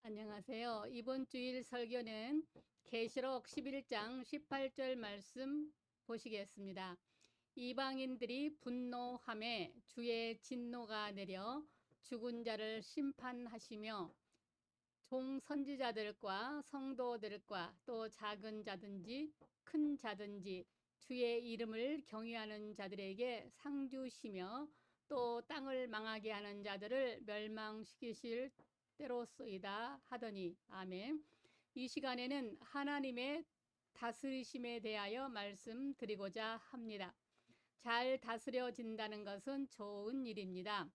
안녕하세요. 이번 주일 설교는 계시록 11장 18절 말씀 보시겠습니다. 이방인들이 분노함에 주의 진노가 내려 죽은 자를 심판하시며 종 선지자들과 성도들과 또 작은 자든지 큰 자든지 주의 이름을 경외하는 자들에게 상 주시며 또 땅을 망하게 하는 자들을 멸망시키실 때로소이다 하더니. 아멘. 이 시간에는 하나님의 다스리심에 대하여 말씀드리고자 합니다. 잘 다스려진다는 것은 좋은 일입니다.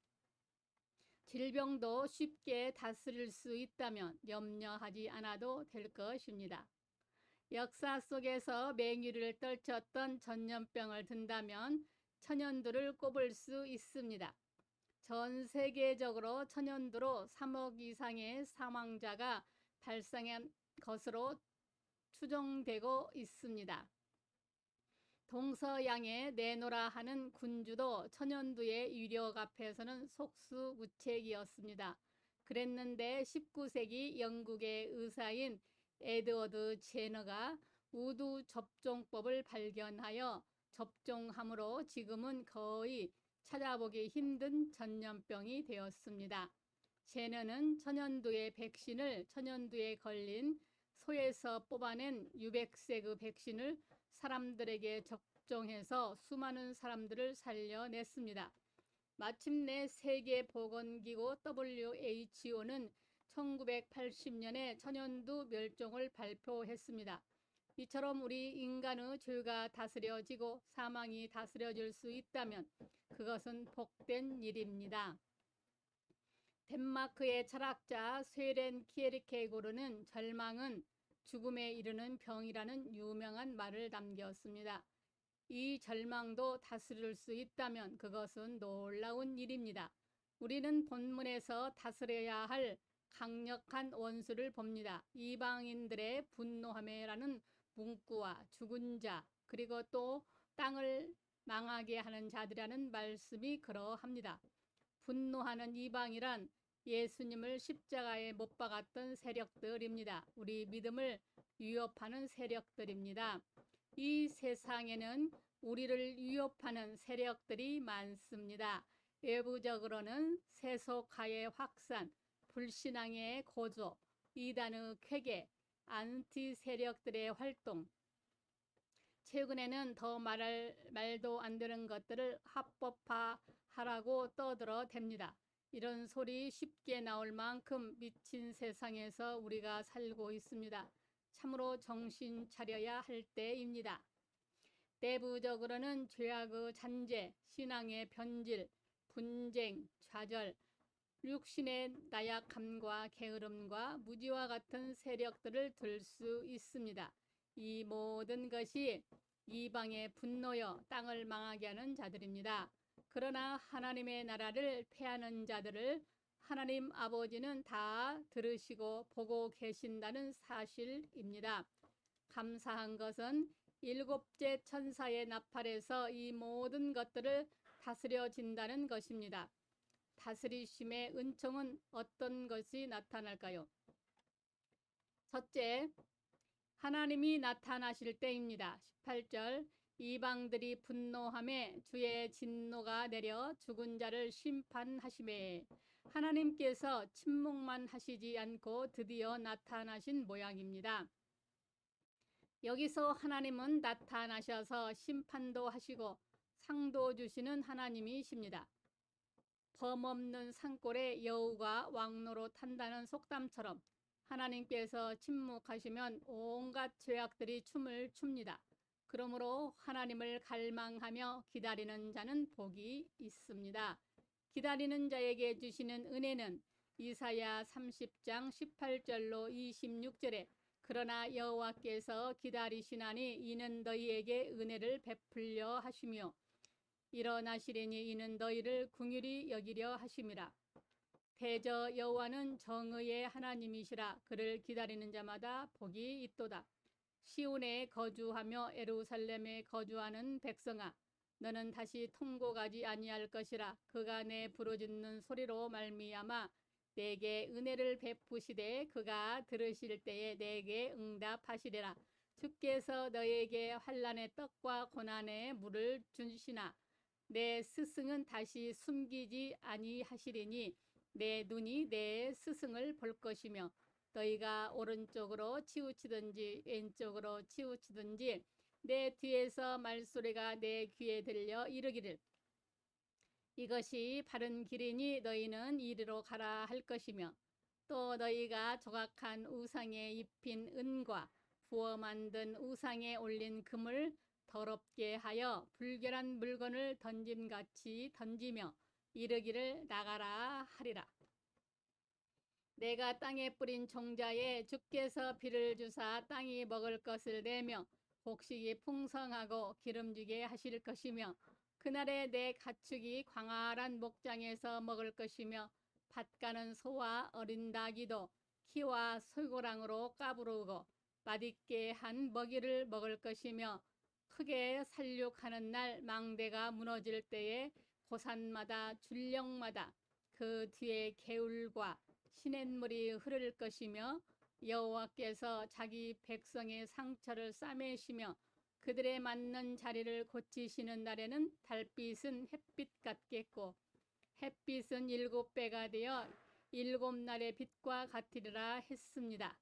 질병도 쉽게 다스릴 수 있다면 염려하지 않아도 될 것입니다. 역사 속에서 맹위를 떨쳤던 전염병을 든다면 천연두를 꼽을 수 있습니다. 전 세계적으로 천연두로 3억 이상의 사망자가 발생한 것으로 추정되고 있습니다. 동서양에 내놓으라 하는 군주도 천연두의 위력 앞에서는 속수무책이었습니다. 그랬는데 19세기 영국의 의사인 에드워드 제너가 우두 접종법을 발견하여 접종함으로 지금은 거의 찾아보기 힘든 전염병이 되었습니다. 제너는 천연두의 백신을 천연두에 걸린 소에서 뽑아낸 유백세그 백신을 사람들에게 접종해서 수많은 사람들을 살려냈습니다. 마침내 세계보건기구 WHO는 1980년에 천연두 멸종을 발표했습니다. 이처럼 우리 인간의 죄가 다스려지고 사망이 다스려질 수 있다면 그것은 복된 일입니다. 덴마크의 철학자 쇠렌 키에르케고르는 절망은 죽음에 이르는 병이라는 유명한 말을 남겼습니다. 이 절망도 다스릴 수 있다면 그것은 놀라운 일입니다. 우리는 본문에서 다스려야 할 강력한 원수를 봅니다. 이방인들의 분노함에라는 문구와 죽은 자, 그리고 또 땅을 망하게 하는 자들이라는 말씀이 그러합니다. 분노하는 이방이란 예수님을 십자가에 못 박았던 세력들입니다. 우리 믿음을 위협하는 세력들입니다. 이 세상에는 우리를 위협하는 세력들이 많습니다. 외부적으로는 세속화의 확산, 불신앙의 고조, 이단의 쾌계, 안티 세력들의 활동, 최근에는 더 말도 안 되는 것들을 합법화하라고 떠들어댑니다. 이런 소리 쉽게 나올 만큼 미친 세상에서 우리가 살고 있습니다. 참으로 정신 차려야 할 때입니다. 내부적으로는 죄악의 잔재, 신앙의 변질, 분쟁, 좌절, 육신의 나약함과 게으름과 무지와 같은 세력들을 들 수 있습니다. 이 모든 것이 이방의 분노여 땅을 망하게 하는 자들입니다. 그러나 하나님의 나라를 폐하는 자들을 하나님 아버지는 다 들으시고 보고 계신다는 사실입니다. 감사한 것은 일곱째 천사의 나팔에서 이 모든 것들을 다스려진다는 것입니다. 다스리심의 은총은 어떤 것이 나타날까요? 첫째, 하나님이 나타나실 때입니다. 18절, 이방들이 분노함에 주의 진노가 내려 죽은 자를 심판하심에. 하나님께서 침묵만 하시지 않고 드디어 나타나신 모양입니다. 여기서 하나님은 나타나셔서 심판도 하시고 상도 주시는 하나님이십니다. 범없는 산골에 여우가 왕노로 탄다는 속담처럼 하나님께서 침묵하시면 온갖 죄악들이 춤을 춥니다. 그러므로 하나님을 갈망하며 기다리는 자는 복이 있습니다. 기다리는 자에게 주시는 은혜는 이사야 30장 18절로 26절에 그러나 여호와께서 기다리시나니 이는 너희에게 은혜를 베풀려 하시며 일어나시리니 이는 너희를 긍휼히 여기려 하심이라. 대저 여호와는 정의의 하나님이시라. 그를 기다리는 자마다 복이 있도다. 시온에 거주하며 예루살렘에 거주하는 백성아, 너는 다시 통곡하지 아니할 것이라. 그가 내 부르짖는 소리로 말미암아 내게 은혜를 베푸시되 그가 들으실 때에 내게 응답하시리라. 주께서 너에게 환난의 떡과 고난의 물을 주시나 내 스승은 다시 숨기지 아니하시리니 내 눈이 내 스승을 볼 것이며 너희가 오른쪽으로 치우치든지 왼쪽으로 치우치든지 내 뒤에서 말소리가 내 귀에 들려 이르기를 이것이 바른 길이니 너희는 이리로 가라 할 것이며 또 너희가 조각한 우상에 입힌 은과 부어 만든 우상에 올린 금을 더럽게 하여 불결한 물건을 던짐같이 던지며 이르기를 나가라 하리라. 내가 땅에 뿌린 종자에 주께서 비를 주사 땅이 먹을 것을 내며 곡식이 풍성하고 기름지게 하실 것이며 그날에 내 가축이 광활한 목장에서 먹을 것이며 밭가는 소와 어린 닭이도 키와 쇠고랑으로 까부르고 맛있게 한 먹이를 먹을 것이며 크게 살육하는 날 망대가 무너질 때에 고산마다 줄령마다 그 뒤에 개울과 시냇물이 흐를 것이며 여호와께서 자기 백성의 상처를 싸매시며 그들에 맞는 자리를 고치시는 날에는 달빛은 햇빛 같겠고 햇빛은 7배가 되어 7날의 빛과 같으리라 했습니다.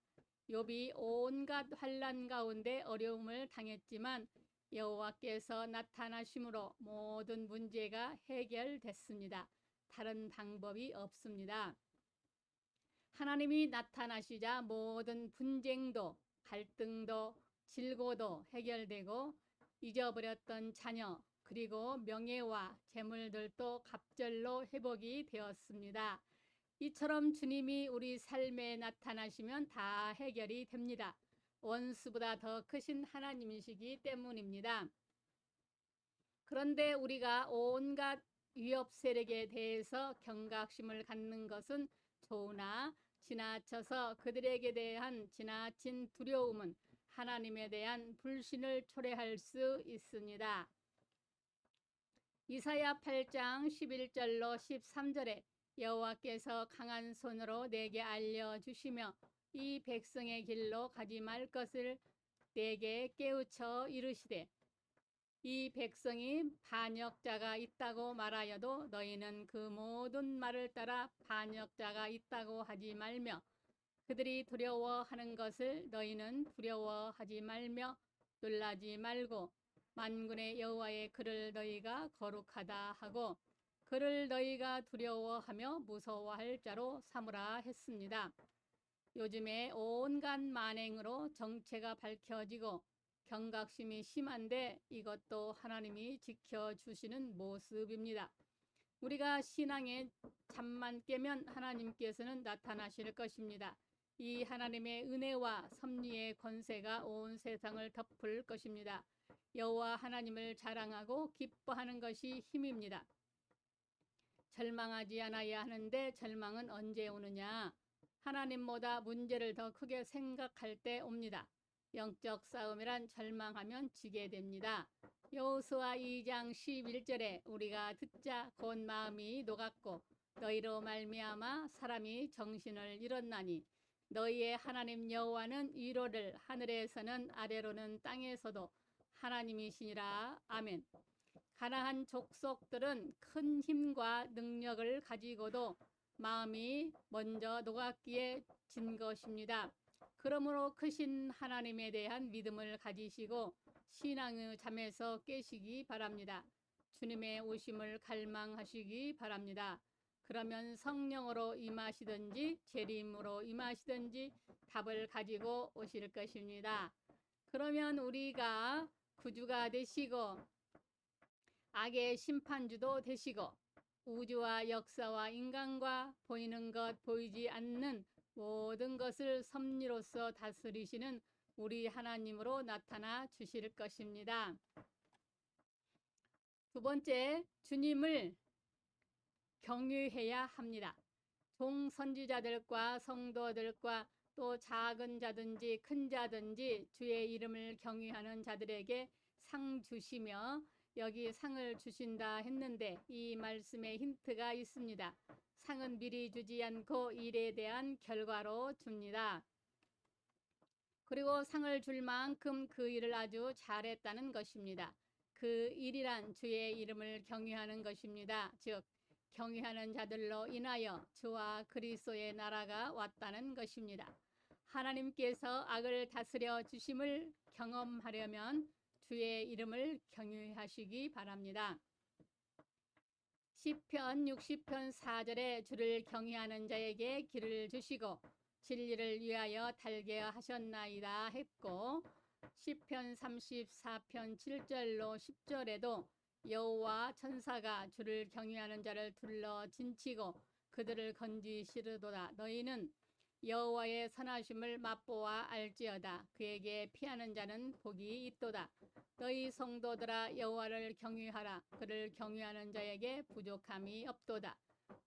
욥이 온갖 환난 가운데 어려움을 당했지만 여호와께서 나타나심으로 모든 문제가 해결됐습니다. 다른 방법이 없습니다. 하나님이 나타나시자 모든 분쟁도 갈등도 질고도 해결되고 잊어버렸던 자녀 그리고 명예와 재물들도 갑절로 회복이 되었습니다. 이처럼 주님이 우리 삶에 나타나시면 다 해결이 됩니다. 원수보다 더 크신 하나님이시기 때문입니다. 그런데 우리가 온갖 위협 세력에 대해서 경각심을 갖는 것은 좋으나 지나쳐서 그들에게 대한 지나친 두려움은 하나님에 대한 불신을 초래할 수 있습니다. 이사야 8장 11절로 13절에 여호와께서 강한 손으로 내게 알려주시며 이 백성의 길로 가지 말 것을 내게 깨우쳐 이르시되 이 백성이 반역자가 있다고 말하여도 너희는 그 모든 말을 따라 반역자가 있다고 하지 말며 그들이 두려워하는 것을 너희는 두려워하지 말며 놀라지 말고 만군의 여호와의 글을 너희가 거룩하다 하고 그를 너희가 두려워하며 무서워할 자로 삼으라 했습니다. 요즘에 온갖 만행으로 정체가 밝혀지고 경각심이 심한데 이것도 하나님이 지켜주시는 모습입니다. 우리가 신앙에 잠만 깨면 하나님께서는 나타나실 것입니다. 이 하나님의 은혜와 섭리의 권세가 온 세상을 덮을 것입니다. 여호와 하나님을 자랑하고 기뻐하는 것이 힘입니다. 절망하지 않아야 하는데 절망은 언제 오느냐? 하나님보다 문제를 더 크게 생각할 때 옵니다. 영적 싸움이란 절망하면 지게 됩니다. 여호수아 2장 11절에 우리가 듣자 곧 마음이 녹았고 너희로 말미암아 사람이 정신을 잃었나니 너희의 하나님 여호와는 위로를 하늘에서는 아래로는 땅에서도 하나님이시니라. 아멘. 가나안 족속들은 큰 힘과 능력을 가지고도 마음이 먼저 녹았기에 진 것입니다. 그러므로 크신 하나님에 대한 믿음을 가지시고 신앙의 잠에서 깨시기 바랍니다. 주님의 오심을 갈망하시기 바랍니다. 그러면 성령으로 임하시든지 재림으로 임하시든지 답을 가지고 오실 것입니다. 그러면 우리가 구주가 되시고 악의 심판주도 되시고 우주와 역사와 인간과 보이는 것 보이지 않는 모든 것을 섭리로서 다스리시는 우리 하나님으로 나타나 주실 것입니다. 두 번째, 주님을 경유해야 합니다. 종 선지자들과 성도들과 또 작은 자든지 큰 자든지 주의 이름을 경유하는 자들에게 상 주시며 여기 상을 주신다 했는데 이 말씀에 힌트가 있습니다. 상은 미리 주지 않고 일에 대한 결과로 줍니다. 그리고 상을 줄 만큼 그 일을 아주 잘했다는 것입니다. 그 일이란 주의 이름을 경외하는 것입니다. 즉 경외하는 자들로 인하여 주와 그리스도의 나라가 왔다는 것입니다. 하나님께서 악을 다스려 주심을 경험하려면 주의 이름을 경외하시기 바랍니다. 시편 60편 4절에 주를 경외하는 자에게 길을 주시고 진리를 위하여 달게 하셨나이다 했고, 시편 34편 7절로 10절에도 여호와 천사가 주를 경외하는 자를 둘러 진치고 그들을 건지시르도다. 너희는 여호와의 선하심을 맛보아 알지어다. 그에게 피하는 자는 복이 있도다. 너희 성도들아 여호와를 경외하라. 그를 경외하는 자에게 부족함이 없도다.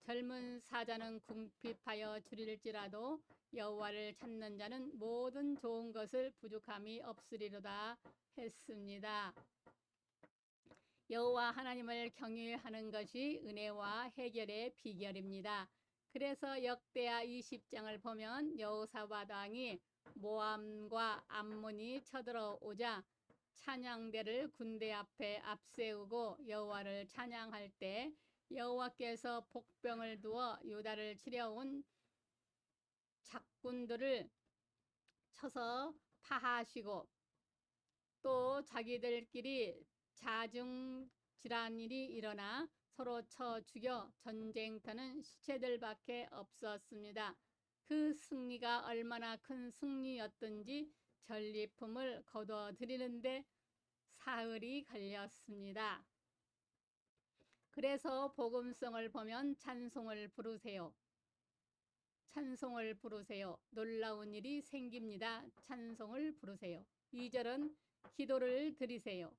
젊은 사자는 궁핍하여 줄일지라도 여호와를 찾는 자는 모든 좋은 것을 부족함이 없으리로다 했습니다. 여호와 하나님을 경외하는 것이 은혜와 해결의 비결입니다. 그래서 역대하 20장을 보면 여호사밧 왕이 모압과 암몬이 쳐들어오자 찬양대를 군대 앞에 앞세우고 여호와를 찬양할 때 여호와께서 복병을 두어 유다를 치려온 작군들을 쳐서 파하시고 또 자기들끼리 자중질환일이 일어나 서로 쳐 죽여 전쟁터는 시체들밖에 없었습니다. 그 승리가 얼마나 큰 승리였던지 전리품을 거둬들이는데 사흘이 걸렸습니다. 그래서 복음성을 보면 찬송을 부르세요. 찬송을 부르세요. 놀라운 일이 생깁니다. 찬송을 부르세요. 2절은 기도를 드리세요.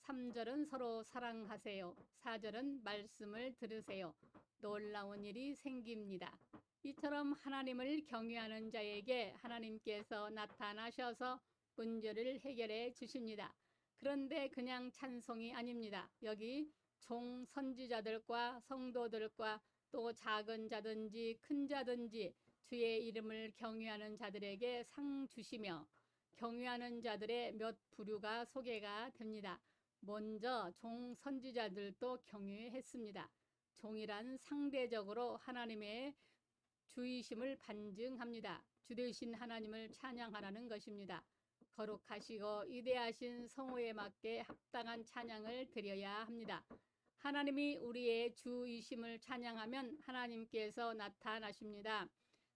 3절은 서로 사랑하세요. 4절은 말씀을 들으세요. 놀라운 일이 생깁니다. 이처럼 하나님을 경외하는 자에게 하나님께서 나타나셔서 문제를 해결해 주십니다. 그런데 그냥 찬송이 아닙니다. 여기 종 선지자들과 성도들과 또 작은 자든지 큰 자든지 주의 이름을 경외하는 자들에게 상 주시며 경외하는 자들의 몇 부류가 소개가 됩니다. 먼저 종 선지자들도 경외했습니다. 종이란 상대적으로 하나님의 주이심을 반증합니다. 주되신 하나님을 찬양하라는 것입니다. 거룩하시고 위대하신 성호에 맞게 합당한 찬양을 드려야 합니다. 하나님이 우리의 주이심을 찬양하면 하나님께서 나타나십니다.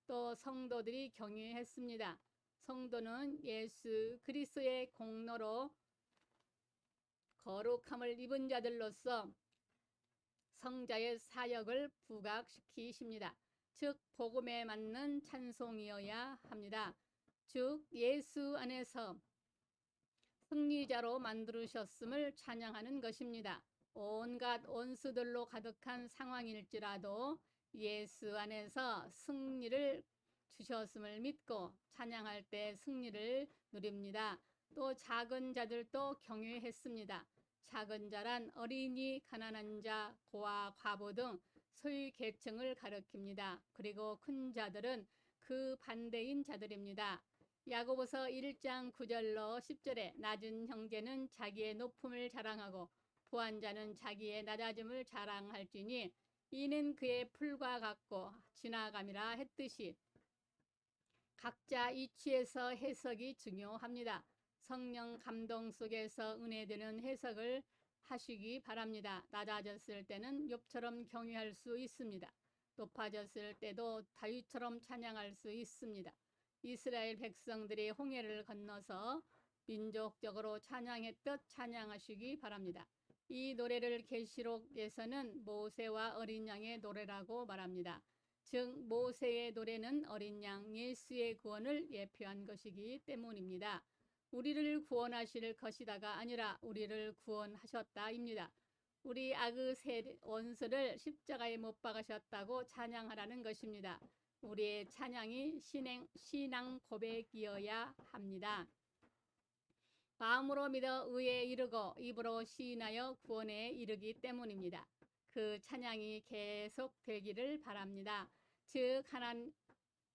또 성도들이 경외했습니다. 성도는 예수 그리스도의 공로로 거룩함을 입은 자들로서 성자의 사역을 부각시키십니다. 즉 복음에 맞는 찬송이어야 합니다. 즉 예수 안에서 승리자로 만들으셨음을 찬양하는 것입니다. 온갖 원수들로 가득한 상황일지라도 예수 안에서 승리를 주셨음을 믿고 찬양할 때 승리를 누립니다. 또 작은 자들도 경외했습니다. 작은 자란 어린이, 가난한 자, 고아, 과부 등 소위 계층을 가리킵니다. 그리고 큰 자들은 그 반대인 자들입니다. 야고보서 1장 9절로 10절에 낮은 형제는 자기의 높음을 자랑하고 부한 자는 자기의 낮아짐을 자랑할지니 이는 그의 풀과 같고 지나감이라 했듯이 각자 이치에서 해석이 중요합니다. 성령 감동 속에서 은혜되는 해석을 하시기 바랍니다. 낮아졌을 때는 욥처럼 경외할 수 있습니다. 높아졌을 때도 다윗처럼 찬양할 수 있습니다. 이스라엘 백성들이 홍해를 건너서 민족적으로 찬양했듯 찬양하시기 바랍니다. 이 노래를 계시록에서는 모세와 어린 양의 노래라고 말합니다. 즉 모세의 노래는 어린 양 예수의 구원을 예표한 것이기 때문입니다. 우리를 구원하실 것이다가 아니라 우리를 구원하셨다입니다. 우리 악의 원수를 십자가에 못 박으셨다고 찬양하라는 것입니다. 우리의 찬양이 신앙 고백이어야 합니다. 마음으로 믿어 의에 이르고 입으로 시인하여 구원에 이르기 때문입니다. 그 찬양이 계속 되기를 바랍니다. 즉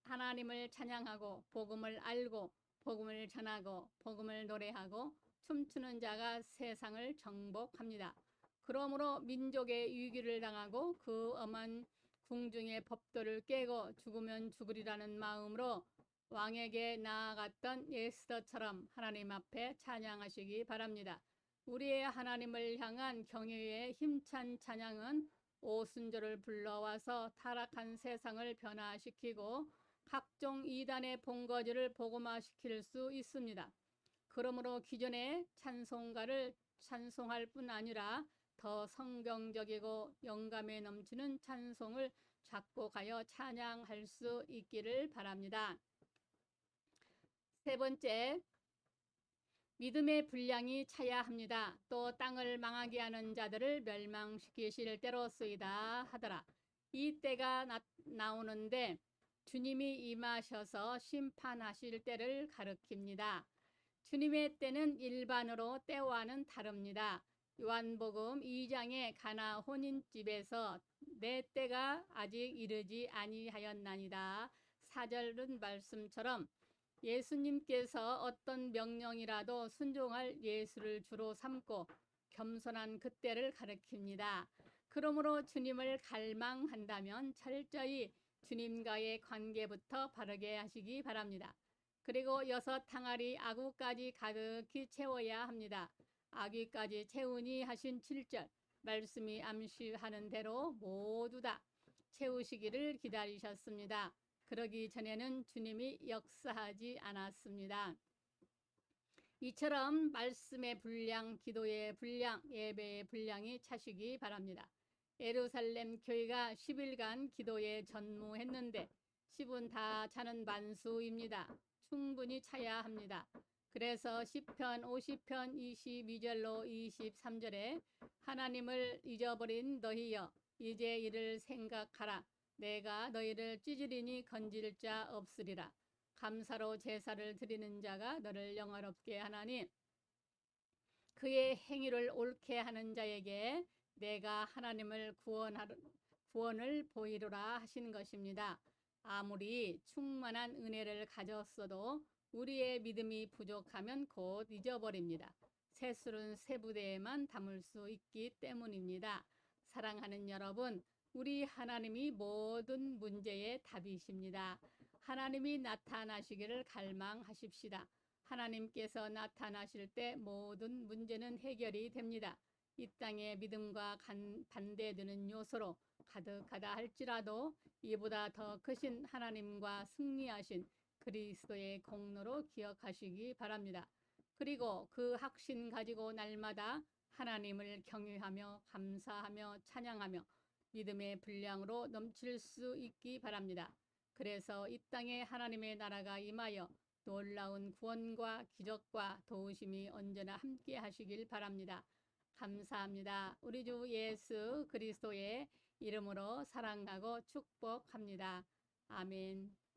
하나님을 찬양하고 복음을 알고 복음을 전하고 복음을 노래하고 춤추는 자가 세상을 정복합니다. 그러므로 민족의 위기를 당하고 그 엄한 궁중의 법도를 깨고 죽으면 죽으리라는 마음으로 왕에게 나아갔던 에스더처럼 하나님 앞에 찬양하시기 바랍니다. 우리의 하나님을 향한 경외의 힘찬 찬양은 오순절을 불러와서 타락한 세상을 변화시키고 각종 이단의 본거지를 복음화시킬 수 있습니다. 그러므로 기존의 찬송가를 찬송할 뿐 아니라 더 성경적이고 영감에 넘치는 찬송을 작곡하여 찬양할 수 있기를 바랍니다. 세 번째, 믿음의 분량이 차야 합니다. 또 땅을 망하게 하는 자들을 멸망시키실 때로쓰이다 하더라. 이 때가 나오는데 주님이 임하셔서 심판하실 때를 가리킵니다. 주님의 때는 일반으로 때와는 다릅니다. 요한복음 2장의 가나 혼인집에서 내 때가 아직 이르지 아니하였나이다 4절 말씀처럼 예수님께서 어떤 명령이라도 순종할 예수를 주로 삼고 겸손한 그때를 가리킵니다. 그러므로 주님을 갈망한다면 철저히 주님과의 관계부터 바르게 하시기 바랍니다. 그리고 6 항아리 아구까지 가득히 채워야 합니다. 아귀까지 채우니 하신 7절 말씀이 암시하는 대로 모두 다 채우시기를 기다리셨습니다. 그러기 전에는 주님이 역사하지 않았습니다. 이처럼 말씀의 분량, 기도의 분량, 예배의 분량이 차시기 바랍니다. 예루살렘 교회가 10일간 기도에 전무했는데 10은 다 차는 만수입니다. 충분히 차야 합니다. 그래서 시편 50편 22절로 23절에 하나님을 잊어버린 너희여 이제 이를 생각하라. 내가 너희를 찌질이니 건질 자 없으리라. 감사로 제사를 드리는 자가 너를 영화롭게 하나니 그의 행위를 옳게 하는 자에게 내가 하나님을 구원을 보이리라 하신 것입니다. 아무리 충만한 은혜를 가졌어도 우리의 믿음이 부족하면 곧 잊어버립니다. 세술은 세부대에만 담을 수 있기 때문입니다. 사랑하는 여러분, 우리 하나님이 모든 문제의 답이십니다. 하나님이 나타나시기를 갈망하십시다. 하나님께서 나타나실 때 모든 문제는 해결이 됩니다. 이 땅에 믿음과 반대되는 요소로 가득하다 할지라도 이보다 더 크신 하나님과 승리하신 그리스도의 공로로 기억하시기 바랍니다. 그리고 그 확신 가지고 날마다 하나님을 경외하며 감사하며 찬양하며 믿음의 분량으로 넘칠 수 있기 바랍니다. 그래서 이 땅에 하나님의 나라가 임하여 놀라운 구원과 기적과 도우심이 언제나 함께 하시길 바랍니다. 감사합니다. 우리 주 예수 그리스도의 이름으로 사랑하고 축복합니다. 아멘.